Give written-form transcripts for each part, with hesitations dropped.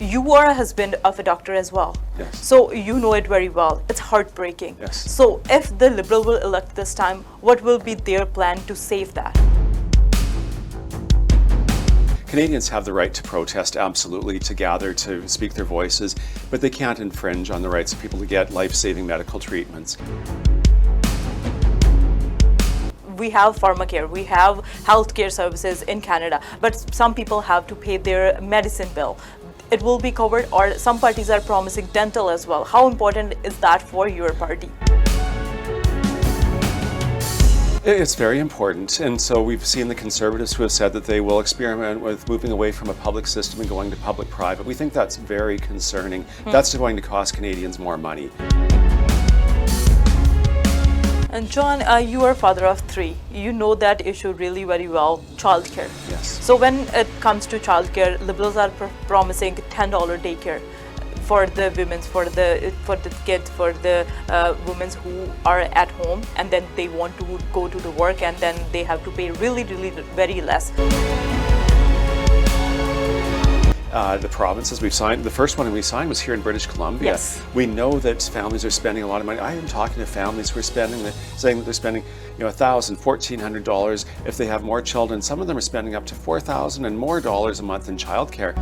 you are a husband of a doctor as well. Yes. So you know it very well. It's heartbreaking. Yes. So if the Liberal will elect this time, what will be their plan to save that? Canadians have the right to protest, absolutely, to gather, to speak their voices, but they can't infringe on the rights of people to get life-saving medical treatments. We have pharmacare, we have healthcare services in Canada, but some people have to pay their medicine bill. It will be covered, or some parties are promising dental as well. How important is that for your party? It's very important, and so we've seen the Conservatives who have said that they will experiment with moving away from a public system and going to public-private. We think that's very concerning. That's going to cost Canadians more money. And John, you are a father of 3. You know that issue really very well, childcare. Yes. So when it comes to childcare, Liberals are promising $10 daycare for the women, for the kids, for the women who are at home, and then they want to go to the work, and then they have to pay really very less. The provinces we've signed, the first one we signed was here in British Columbia. Yes. We know that families are spending a lot of money. I am talking to families who are saying that they're spending, $1,000, $1,400 if they have more children. Some of them are spending up to $4,000 and more dollars a month in childcare.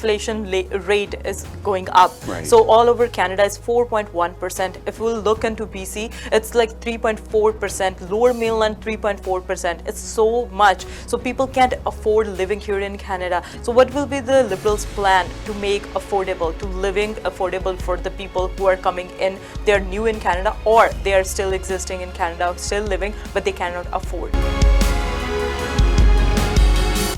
Inflation rate is going up. Right. So all over Canada is 4.1%. If we look into BC, it's like 3.4%. Lower Mainland 3.4%. It's so much. So people can't afford living here in Canada. So what will be the Liberals' plan to make living affordable for the people who are coming in? They're new in Canada, or they are still existing in Canada, still living, but they cannot afford.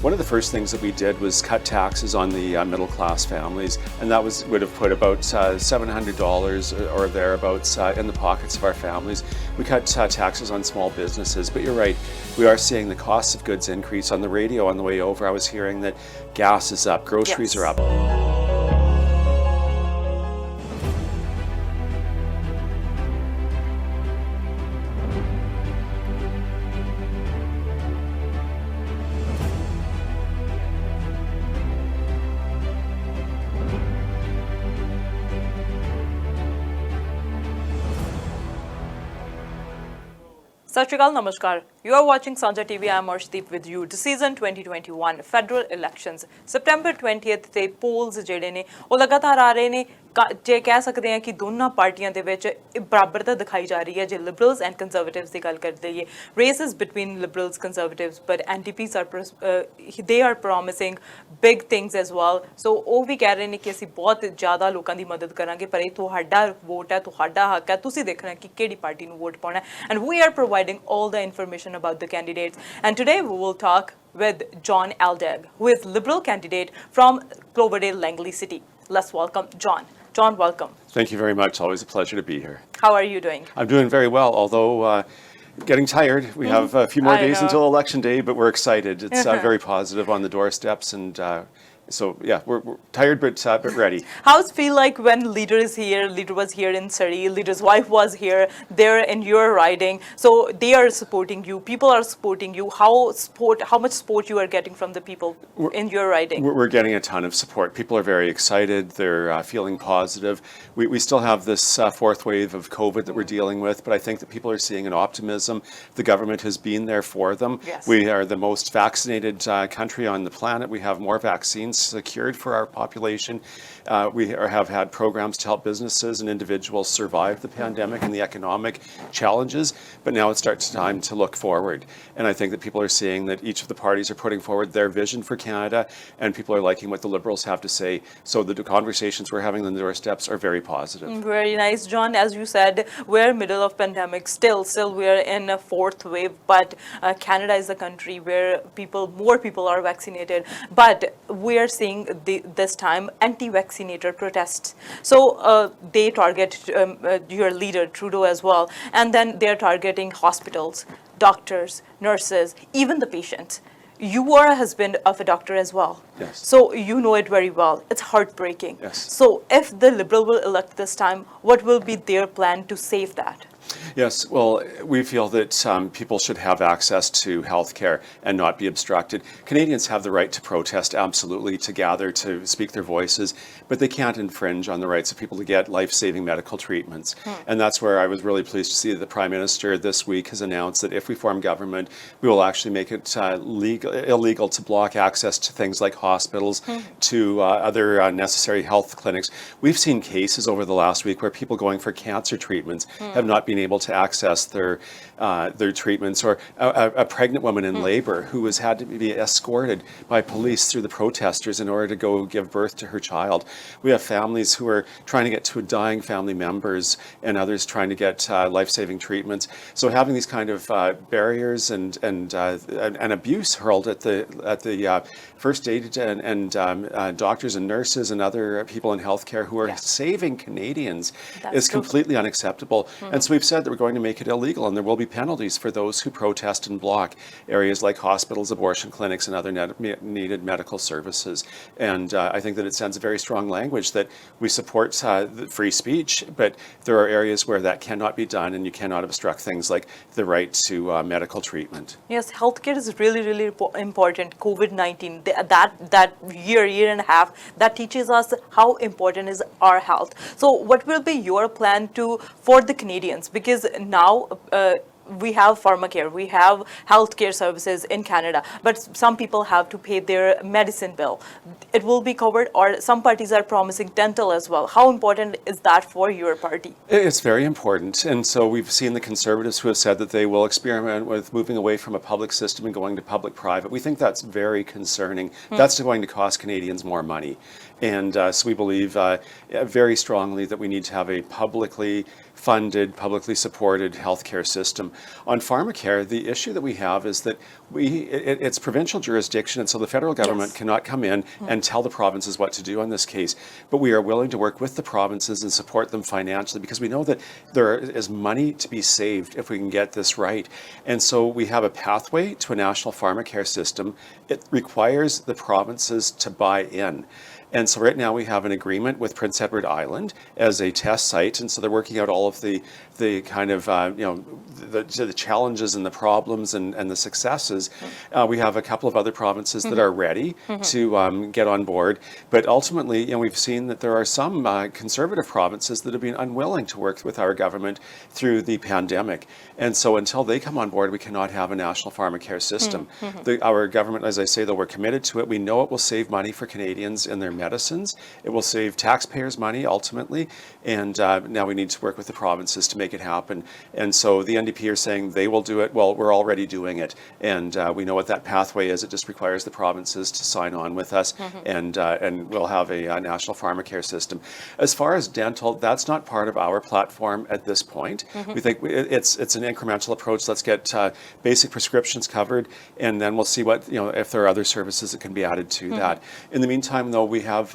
One of the first things that we did was cut taxes on the middle-class families, and that would have put about $700 or thereabouts in the pockets of our families. We cut taxes on small businesses, but you're right, we are seeing the cost of goods increase. On the radio on the way over, I was hearing that gas is up, groceries are up. Sat Shri Akal, Namaskar. You are watching Sanjha TV. I am Arshdeep with you. Decision 2021 federal elections. September 20th ਤੇ polls ਜਿਹੜੇ ਨੇ ਉਹ ਲਗਾਤਾਰ ਆ ਰਹੇ ਨੇ ਜੇ ਕਹਿ ਸਕਦੇ ਹਾਂ ਕਿ ਦੋਨਾਂ ਪਾਰਟੀਆਂ ਦੇ ਵਿੱਚ ਬਰਾਬਰਤਾ ਦਿਖਾਈ ਜਾ ਰਹੀ ਹੈ ਜੇ ਲਿਬਰਲਸ ਐਂਡ ਕੰਜ਼ਰਵੇਟਿਵਸ ਦੀ ਗੱਲ ਕਰਦੇ ਹਾਂ races between liberals conservatives but NDPs are they are promising big things as well so ਉਹ ਵੀ ਕਹਿ ਰਹੇ ਨੇ ਕਿ ਅਸੀਂ ਬਹੁਤ ਜ਼ਿਆਦਾ ਲੋਕਾਂ ਦੀ ਮਦਦ ਕਰਾਂਗੇ ਪਰ ਇਹ ਤੁਹਾਡਾ ਵੋਟ ਹੈ ਤੁਹਾਡਾ ਹੱਕ ਹੈ ਤੁਸੀਂ ਦੇਖਣਾ ਕਿ ਕਿਹੜੀ ਪਾਰਟੀ ਨੂੰ ਵੋਟ ਪਾਉਣਾ and we are providing all the information about the candidates. And today we will talk with John Aldag, who is Liberal candidate from Cloverdale, Langley City. Let's welcome John. John, welcome. Thank you very much. Always a pleasure to be here. How are you doing? I'm doing very well, although getting tired. We have a few more days until Election Day, but we're excited. It's very positive on the doorsteps, and so yeah, we're tired but ready. How's it feel like when leader is here? Leader was here in Surrey. Leader's wife was here. They're in your riding, so they are supporting you. People are supporting you. How much support you are getting from the people in your riding? We're getting a ton of support. People are very excited. They're feeling positive. We still have this fourth wave of COVID that we're dealing with, but I think that people are seeing an optimism. The government has been there for them. Yes. We are the most vaccinated country on the planet. We have more vaccines secured for our population. We have had programs to help businesses and individuals survive the pandemic and the economic challenges, but now it starts time to look forward. And I think that people are seeing that each of the parties are putting forward their vision for Canada, and people are liking what the Liberals have to say. So the conversations we're having on the doorsteps are very positive. Very nice, John. As you said, we're middle of pandemic. Still we're in a fourth wave, but Canada is a country where more people are vaccinated. But we are seeing this time anti-vaccinator protests. So they target your leader Trudeau as well, and then they're targeting hospitals, doctors, nurses, even the patients. You are a husband of a doctor as well. Yes. So you know it very well. It's heartbreaking. Yes. So if the Liberal will elect this time, what will be their plan to save that? Yes, well, we feel that people should have access to health care and not be obstructed. Canadians have the right to protest, absolutely, to gather, to speak their voices, but they can't infringe on the rights of people to get life-saving medical treatments. And that's where I was really pleased to see that the Prime Minister this week has announced that if we form government, we will actually make it illegal to block access to things like hospitals, to other necessary health clinics. We've seen cases over the last week where people going for cancer treatments have not been able to access their treatments, or a pregnant woman in labor who has had to be escorted by police through the protesters in order to go give birth to her child. We have families who are trying to get to dying family members, and others trying to get life-saving treatments. So having these kind of barriers and abuse hurled at the first aid and doctors and nurses and other people in healthcare who are saving Canadians is completely unacceptable. And so we've said that we're going to make it illegal, and there will be penalties for those who protest and block areas like hospitals, abortion clinics, and other needed medical services. And I think that it sends a very strong language that we support free speech, but there are areas where that cannot be done, and you cannot obstruct things like the right to medical treatment. Yes, healthcare is really, really important. COVID-19, that year and a half, that teaches us how important is our health. So what will be your plan for the Canadians? Because now we have pharmacare, we have healthcare services in Canada, but some people have to pay their medicine bill. It will be covered, or some parties are promising dental as well. How important is that for your party? It's very important. And so we've seen the Conservatives who have said that they will experiment with moving away from a public system and going to public-private. We think that's very concerning. That's going to cost Canadians more money. And so we believe very strongly that we need to have a publicly funded, publicly supported healthcare system. On pharmacare, the issue that we have is that it's provincial jurisdiction, and so the federal government cannot come in and tell the provinces what to do on this case. But we are willing to work with the provinces and support them financially, because we know that there is money to be saved if we can get this right. And so we have a pathway to a national pharmacare system. It requires the provinces to buy in. And so right now we have an agreement with Prince Edward Island as a test site, and so they're working out all of the kind of the challenges and the problems and the successes. We have a couple of other provinces that are ready to get on board, but ultimately, we've seen that there are some conservative provinces that have been unwilling to work with our government through the pandemic. And so until they come on board, we cannot have a national pharmacare system. Our government, as I say, though, we're committed to it. We know it will save money for Canadians in their medicines. It will save taxpayers money ultimately, and now we need to work with the provinces to make it happen. And so the NDP are saying they will do it. Well, we're already doing it, and we know what that pathway is. It just requires the provinces to sign on with us, and we'll have a national pharmacare system. As far as dental, that's not part of our platform at this point. We think it's an incremental approach. Let's get basic prescriptions covered, and then we'll see what if there are other services that can be added to that. In the meantime, though, we have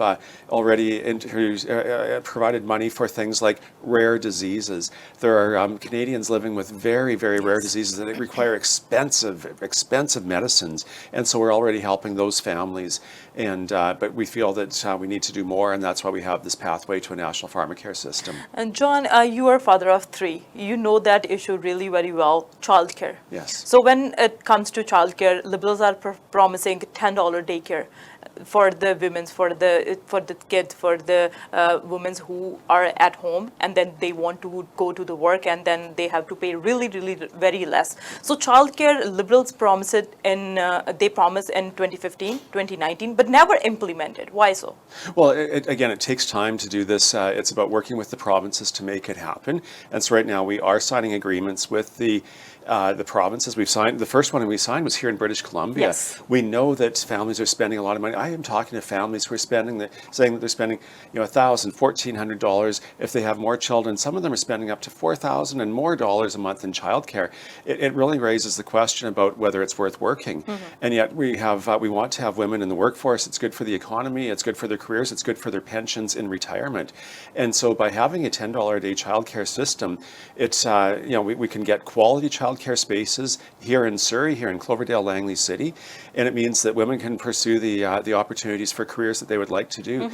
already provided money for things like rare diseases. There are Canadians living with very, very rare diseases that require expensive medicines, and so we're already helping those families. And but we feel that we need to do more, and that's why we have this pathway to a national pharmacare system. And John, you are father of 3. You know that issue really very well, childcare. Yes. So when it comes to childcare, Liberals are promising $10 daycare for the women, for the kids, for the women who are at home, and then they want to go to the work, and then they have to pay really, really very less. So childcare, Liberals promised it they promised in 2015, 2019, but never implemented. Why so? Well, again, it takes time to do this. It's about working with the provinces to make it happen. And so right now we are signing agreements with the provinces. We've signed, the first one we signed was here in British Columbia. Yes. We know that families are spending a lot of money. I am talking to families who are saying that they're spending $1,000, $1,400 if they have more children. Some of them are spending up to $4,000 and more dollars a month in childcare. It really raises the question about whether it's worth working. And yet we want to have women in the workforce. It's good for the economy. It's good for their careers. It's good for their pensions in retirement. And so by having a $10 a day childcare system, it's we can get quality childcare spaces here in Surrey, here in Cloverdale, Langley City, and it means that women can pursue the opportunities for careers that they would like to do.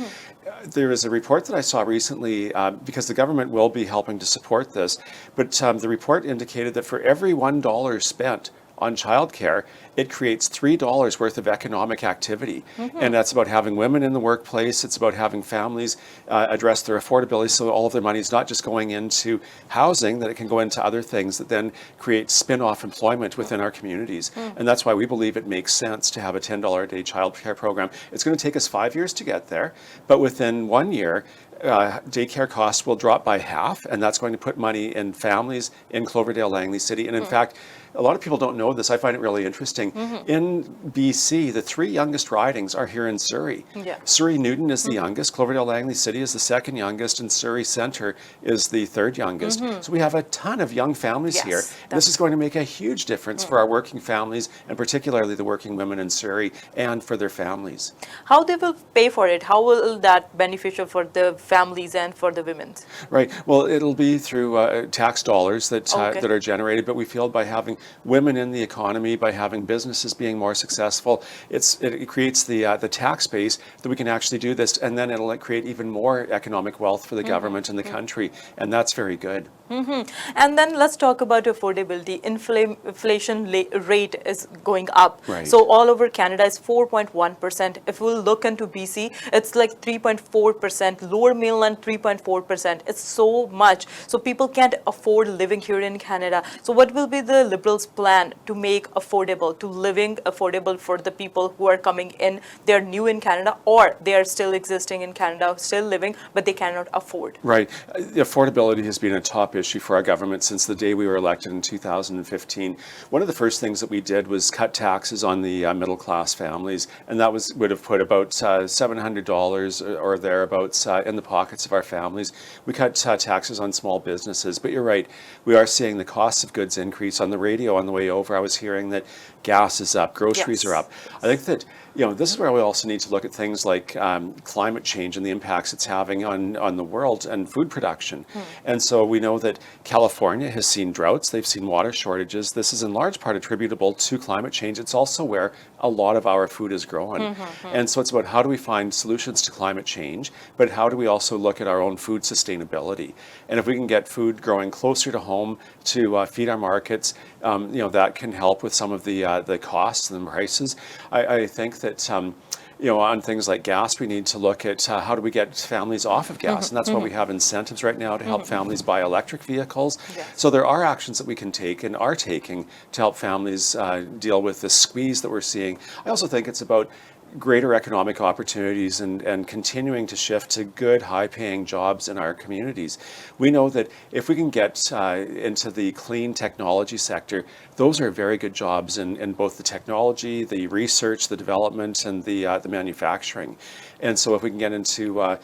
There is a report that I saw recently, because the government will be helping to support this, but the report indicated that for every $1 spent on childcare, it creates $3 worth of economic activity. And that's about having women in the workplace. It's about having families address their affordability, so all of their money is not just going into housing, that it can go into other things that then create spin-off employment within our communities. And that's why we believe it makes sense to have a $10 a day childcare program. It's going to take us 5 years to get there, but within 1 year, daycare costs will drop by half, and that's going to put money in families in Cloverdale, Langley City. And in fact, a lot of people don't know this. I find it really interesting. In BC, the 3 youngest ridings are here in Surrey. Surrey Newton is the youngest, Cloverdale Langley City is the 2nd youngest, and Surrey Centre is the 3rd youngest. So we have a ton of young families here. This is going to make a huge difference for our working families, and particularly the working women in Surrey, and for their families. How they will pay for it? How will that beneficial for the families and for the women? Right. Well, it'll be through tax dollars that that are generated, but we feel by having women in the economy, by having businesses being more successful, it creates the tax base that we can actually do this, and then it'll create even more economic wealth for the government and the country, and that's very good. And then let's talk about affordability. Inflation rate is going up. Right. So all over Canada is 4.1%. If we'll look into BC, it's like 3.4%. Lower Mainland 3.4%. It's so much. So people can't afford living here in Canada. So what will be the Liberals' plan to make living affordable for the people who are coming in? They're new in Canada, or they are still existing in Canada, still living, but they cannot afford. Right. Affordability has been a top issue for our government since the day we were elected in 2015. One of the first things that we did was cut taxes on the middle class families, and that would have put about $700 or thereabouts in the pockets of our families. We cut taxes on small businesses, but you're right, we are seeing the costs of goods increase. On the radio on the way over, I was hearing that gas is up, groceries are up. I think that this is where we also need to look at things like climate change and the impacts it's having on the world and food production. And so we know that California has seen droughts, they've seen water shortages. This is in large part attributable to climate change. It's also where a lot of our food is grown. And so it's about how do we find solutions to climate change, but how do we also look at our own food sustainability? And if we can get food growing closer to home to feed our markets, that can help with some of the costs and the prices. I think that on things like gas, we need to look at how do we get families off of gas, and that's why we have incentives right now to help families buy electric vehicles. So there are actions that we can take and are taking to help families deal with the squeeze that we're seeing. I also think it's about greater economic opportunities and continuing to shift to good, high-paying jobs in our communities. We know that if we can get into the clean technology sector, those are very good jobs in both the technology, the research, the development, and the manufacturing. And so if we can get into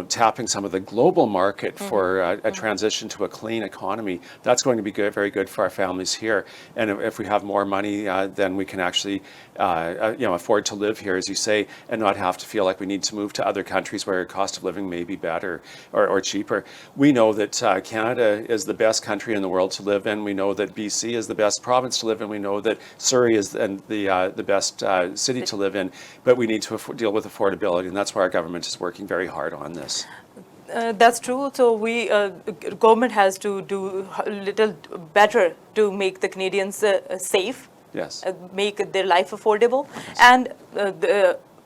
tapping some of the global market for a transition to a clean economy, that's going to be very good for our families here. And if we have more money, then we can actually afford to live here, as you say, and not have to feel like we need to move to other countries where cost of living may be better or cheaper. We know that Canada is the best country in the world to live in. We know that BC is the best province to live in. We know that Surrey is the best city to live in. But we need to deal with affordability, and that's why our government is working very hard on this. That's true. So government has to do a little better to make the Canadians safe. Yes. Make their life affordable. Yes. And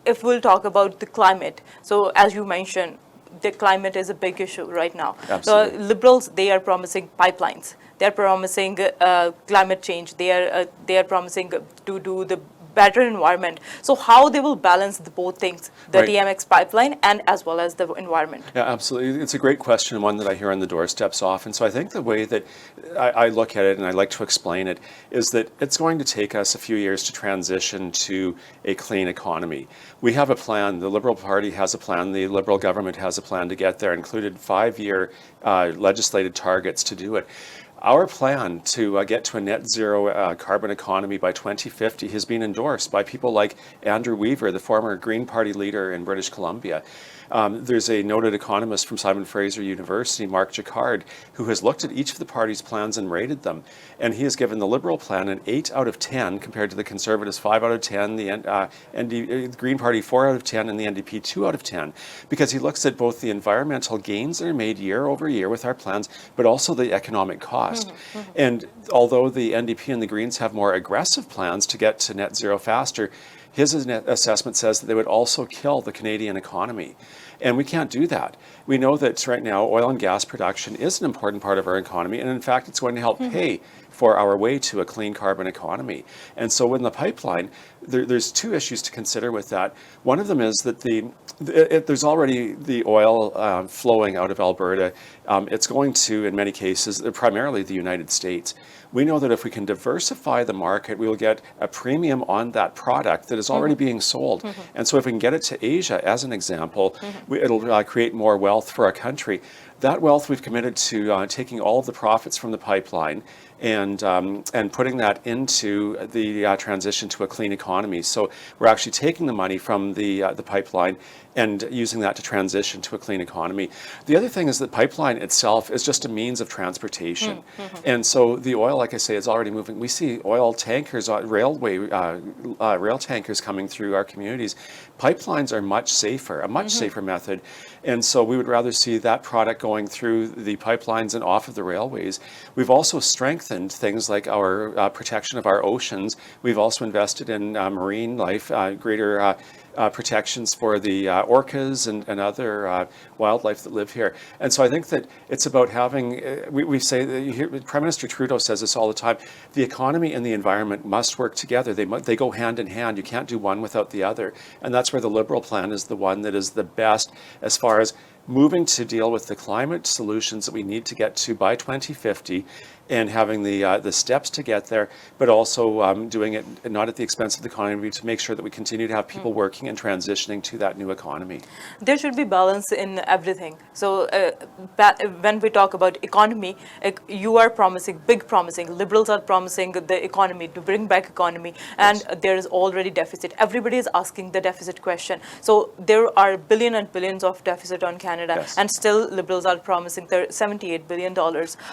if we'll talk about the climate, so as you mentioned, the climate is a big issue right now. Absolutely. The Liberals, they are promising pipelines. They are promising climate change. They are promising to do the better environment. So how they will balance both things, the TMX pipeline and as well as the environment? Yeah, absolutely. It's a great question, and one that I hear on the doorsteps often. So I think the way that I look at it, and I like to explain it, is that it's going to take us a few years to transition to a clean economy. We have a plan. The Liberal Party has a plan. The Liberal government has a plan to get there, included 5-year legislated targets to do it. Our plan to get to a net zero carbon economy by 2050 has been endorsed by people like Andrew Weaver, the former Green Party leader in British Columbia. There's a noted economist from Simon Fraser University, Mark Jacquard, who has looked at each of the parties' plans and rated them. And he has given the Liberal plan an 8 out of 10 compared to the Conservatives 5 out of 10, the Green Party 4 out of 10, and the NDP 2 out of 10. Because he looks at both the environmental gains that are made year over year with our plans, but also the economic cost. And although the NDP and the Greens have more aggressive plans to get to net zero faster, his assessment says that they would also kill the Canadian economy. And we can't do that. We know that right now oil and gas production is an important part of our economy, and in fact it's going to help pay for our way to a clean carbon economy. And so in the pipeline, there's two issues to consider with that. One of them is that there's already the oil flowing out of Alberta. It's going to, in many cases, primarily the United States. We know that if we can diversify the market, we will get a premium on that product that is already being sold. And so if we can get it to Asia, as an example, it'll create more wealth for our country. That wealth we've committed to taking all of the profits from the pipeline and putting that into the transition to a clean economy. So we're actually taking the money from the pipeline and using that to transition to a clean economy. The other thing is that pipeline itself is just a means of transportation. And so the oil, like I say, is already moving. We see oil tankers, rail tankers coming through our communities. Pipelines are much safer, a much safer method. And so we would rather see that product going through the pipelines and off of the railways. We've also strengthened things like our protection of our oceans. We've also invested in marine life, greater protections for the orcas and other wildlife that live here. And so I think that it's about having, we say, that you hear, Prime Minister Trudeau says this all the time, the economy and the environment must work together. They go hand in hand. You can't do one without the other. And that's where the Liberal plan is the one that is the best as far as moving to deal with the climate solutions that we need to get to by 2050 and having the steps to get there, but also doing it not at the expense of the economy to make sure that we continue to have people working and transitioning to that new economy. There should be balance in everything. So when we talk about economy, you are promising, Liberals are promising the economy, to bring back economy, and there is already deficit. Everybody is asking the deficit question. So there are billions and billions of deficit on Canada, and still Liberals are promising $78 billion.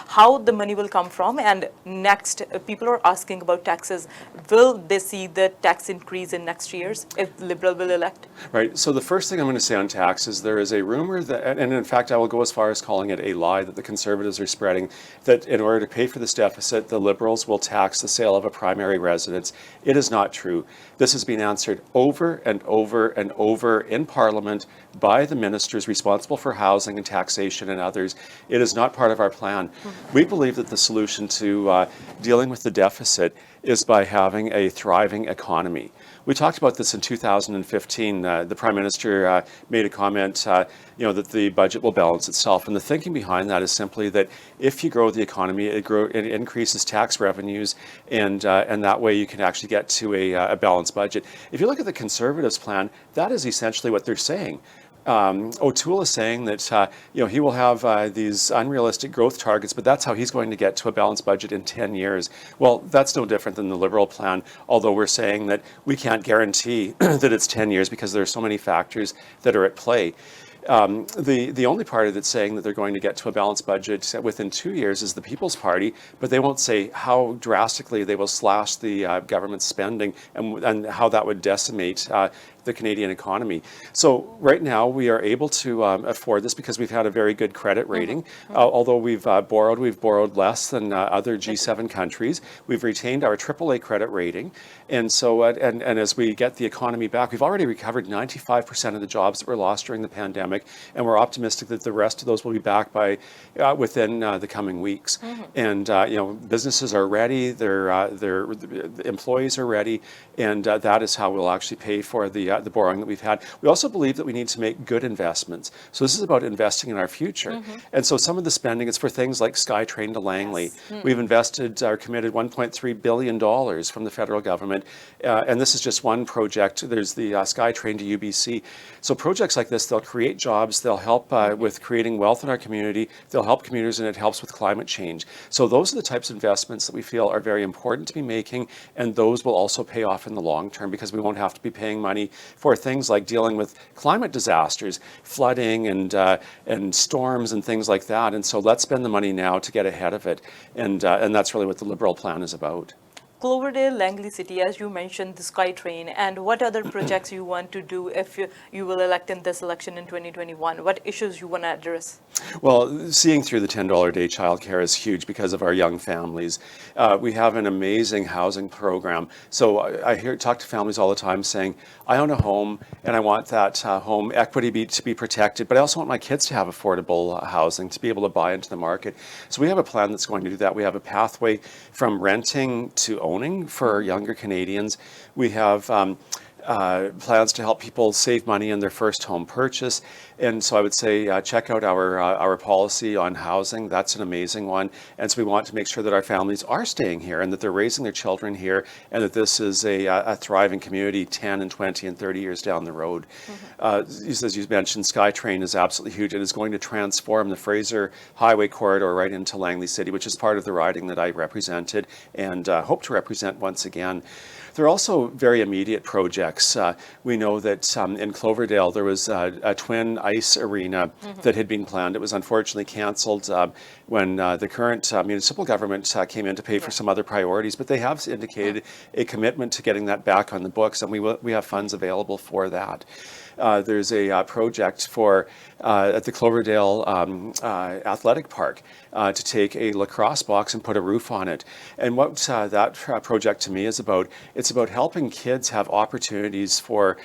How the money will come from? And next, people are asking about taxes. Will they see the tax increase in next years if Liberal will elect? Right. So the first thing I'm going to say on taxes, there is a rumor that, and in fact I will go as far as calling it a lie that the Conservatives are spreading, that in order to pay for this deficit, the Liberals will tax the sale of a primary residence. It is not true. This has been answered over and over and over in Parliament by the ministers responsible for housing and taxation and others. It is not part of our plan. We believe that the solution to dealing with the deficit is by having a thriving economy. We talked about this in 2015. The Prime Minister made a comment, that the budget will balance itself. And the thinking behind that is simply that if you grow the economy, it increases tax revenues, and that way you can actually get to a balanced budget. If you look at the Conservatives' plan, that is essentially what they're saying. O'Toole is saying that he will have these unrealistic growth targets, but that's how he's going to get to a balanced budget in 10 years. Well, that's no different than the Liberal plan, although we're saying that we can't guarantee that it's 10 years because there are so many factors that are at play. The only party that's saying that they're going to get to a balanced budget within 2 years is the People's Party, but they won't say how drastically they will slash the government spending and how that would decimate the Canadian economy. So right now we are able to afford this because we've had a very good credit rating. Although we've borrowed less than other G7 countries. We've retained our AAA credit rating, and so and as we get the economy back, we've already recovered 95% of the jobs that were lost during the pandemic, and we're optimistic that the rest of those will be back by within the coming weeks. And businesses are ready, their employees are ready, and that is how we'll actually pay for the borrowing that we've had. We also believe that we need to make good investments. So this is about investing in our future. And so some of the spending is for things like SkyTrain to Langley. We've invested or committed $1.3 billion from the federal government. And this is just one project. There's the SkyTrain to UBC. So projects like this, they'll create jobs. They'll help with creating wealth in our community. They'll help commuters, and it helps with climate change. So those are the types of investments that we feel are very important to be making. And those will also pay off in the long term because we won't have to be paying money for things like dealing with climate disasters, flooding and storms and things like that. And so let's spend the money now to get ahead of it. And that's really what the Liberal plan is about. Cloverdale, Langley City, as you mentioned, the SkyTrain, and what other projects you want to do if you will elect in this election in 2021? What issues you want to address? Well, seeing through the $10 a day childcare is huge because of our young families. We have an amazing housing program. So I talk to families all the time saying, I own a home and I want that home equity to be protected, but I also want my kids to have affordable housing, to be able to buy into the market. So we have a plan that's going to do that. We have a pathway from renting to owning for younger Canadians. We have plans to help people save money in their first home purchase. And so I would say check out our policy on housing. That's an amazing one. And so we want to make sure that our families are staying here and that they're raising their children here and that this is a thriving community 10 and 20 and 30 years down the road. As you mentioned, SkyTrain is absolutely huge. It is going to transform the Fraser Highway corridor right into Langley City, which is part of the riding that I represented and hope to represent once again. There are also very immediate projects. We know that in Cloverdale there was a twin ice arena that had been planned. It was unfortunately cancelled when the current municipal government came in to pay for some other priorities, but they have indicated a commitment to getting that back on the books, and we have funds available for that. There's a project for at the Cloverdale Athletic Park to take a lacrosse box and put a roof on it. And what that project to me is about, it's about helping kids have opportunities for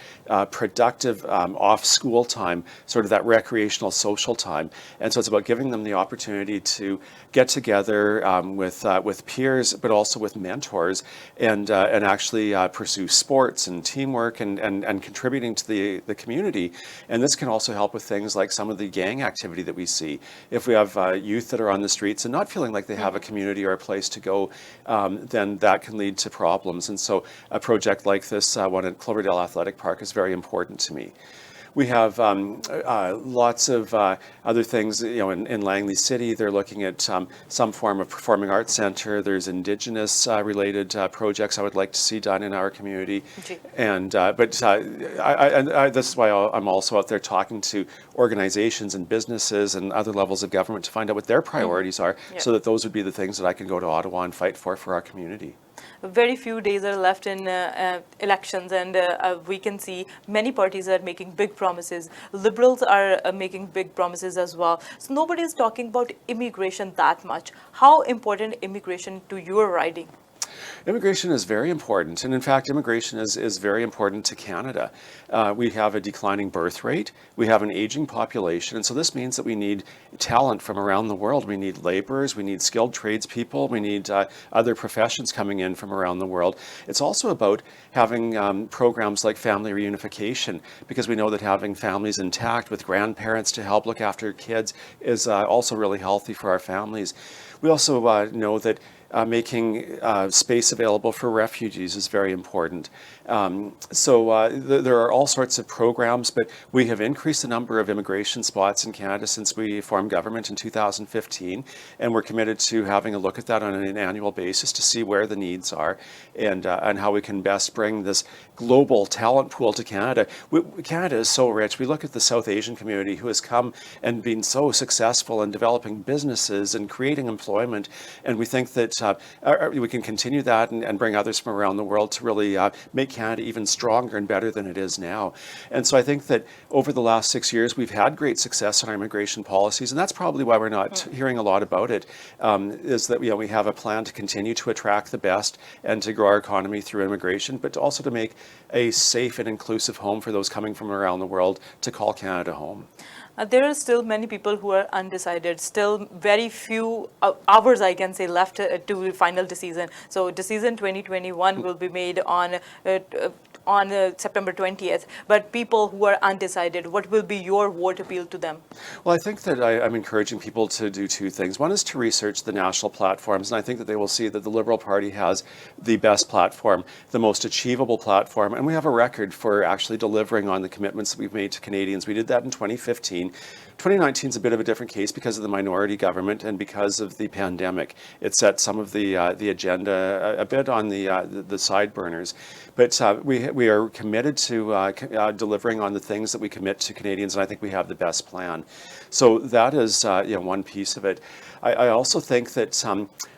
productive off-school time, sort of that recreational social time. And so it's about giving them the opportunity to get together with peers, but also with mentors, and actually pursue sports and teamwork and contributing to the community. And this can also help with things like some of the gang activity that we see. If we have youth that are on the streets and not feeling like they have a community or a place to go, then that can lead to problems. And so a project like this one at Cloverdale Athletic Park is very important to me. We have lots of other things, in Langley City. They're looking at some form of performing arts center. There's Indigenous related projects I would like to see done in our community. And this is why I'm also out there talking to organizations and businesses and other levels of government to find out what their priorities are, so that those would be the things that I can go to Ottawa and fight for our community. Very few days are left in elections, and we can see many parties are making big promises. Liberals are making big promises as well. So nobody is talking about immigration that much. How important immigration to your riding? Immigration is very important, and in fact, immigration is very important to Canada. We have a declining birth rate, we have an aging population, and so this means that we need talent from around the world. We need laborers, we need skilled tradespeople, we need other professions coming in from around the world. It's also about having programs like family reunification, because we know that having families intact with grandparents to help look after kids is also really healthy for our families. We also know that making space available for refugees is very important. There are all sorts of programs, but we have increased the number of immigration spots in Canada since we formed government in 2015, and we're committed to having a look at that on an annual basis to see where the needs are and how we can best bring this global talent pool to Canada. Canada is so rich. We look at the South Asian community who has come and been so successful in developing businesses and creating employment, and we think that we can continue that and bring others from around the world to really make Canada even stronger and better than it is now. And so I think that over the last 6 years, we've had great success in our immigration policies, and that's probably why we're not hearing a lot about it, is that we have a plan to continue to attract the best and to grow our economy through immigration, but also to make a safe and inclusive home for those coming from around the world to call Canada home. There are still many people who are undecided, still very few hours, I can say, left to the final decision. So decision 2021 will be made on September 20th, but people who are undecided, what will be your vote appeal to them? Well, I think that I'm encouraging people to do two things. One is to research the national platforms, and I think that they will see that the Liberal Party has the best platform, the most achievable platform, and we have a record for actually delivering on the commitments that we've made to Canadians. We did that in 2015. 2019 is a bit of a different case because of the minority government and because of the pandemic. It set some of the agenda a bit on the side burners. But we are committed to delivering on the things that we commit to Canadians, and I think we have the best plan. So that is one piece of it. I also think that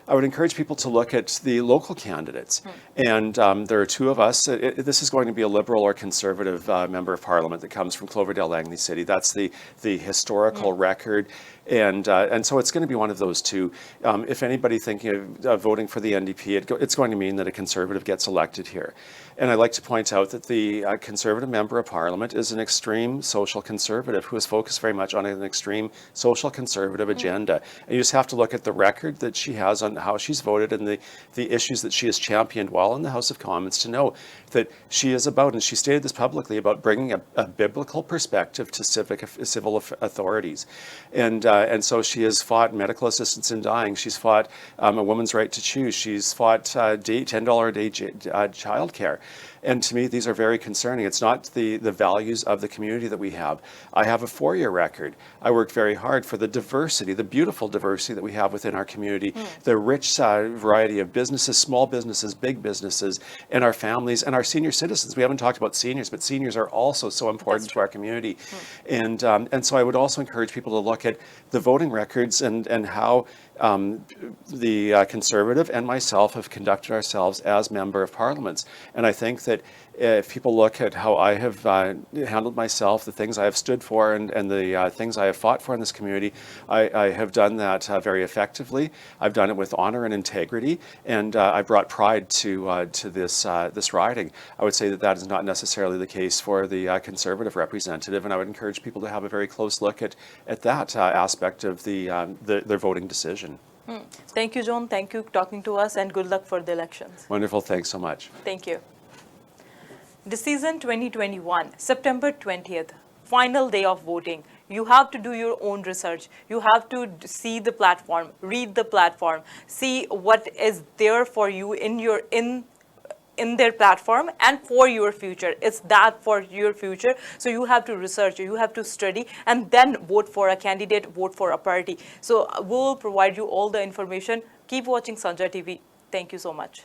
I would encourage people to look at the local candidates. And there are two of us. This is going to be a Liberal or Conservative member of Parliament that comes from Cloverdale Langley City. That's the historical record. And so it's going to be one of those two. If anybody thinking of voting for the NDP, it's going to mean that a Conservative gets elected here. And I'd like to point out that the Conservative member of Parliament is an extreme social conservative who is focused very much on an extreme social conservative agenda. And you just have to look at the record that she has on how she's voted and the issues that she has championed while in the House of Commons to know that she is about, and she stated this publicly, about bringing a biblical perspective to civil authorities. And so she has fought medical assistance in dying. She's fought a woman's right to choose. She's fought $10 a day childcare. And to me, these are very concerning. It's not the values of the community that we have. I have a 4-year record. I worked very hard for the diversity, the beautiful diversity that we have within our community, the rich variety of businesses, small businesses, big businesses, and our families and our senior citizens. We haven't talked about seniors, but seniors are also so important to our community. And so I would also encourage people to look at the voting records and how the Conservative and myself have conducted ourselves as Member of Parliaments. And I think that if people look at how I have handled myself, the things I have stood for and the things I have fought for in this community, I have done that very effectively. I've done it with honor and integrity, and I brought pride to this riding. I would say that is not necessarily the case for the Conservative representative, and I would encourage people to have a very close look at that aspect of their voting decision. Thank you, John. Thank you for talking to us, and good luck for the elections. Wonderful. Thanks so much. Thank you. Decision 2021, September 20th, final day of voting. You have to do your own research. You have to see the platform, read the platform, see what is there for you in their platform and for your future. It's that for your future. So you have to research, you have to study, and then vote for a candidate, vote for a party. So we'll provide you all the information. Keep watching Sanjha TV. Thank you so much.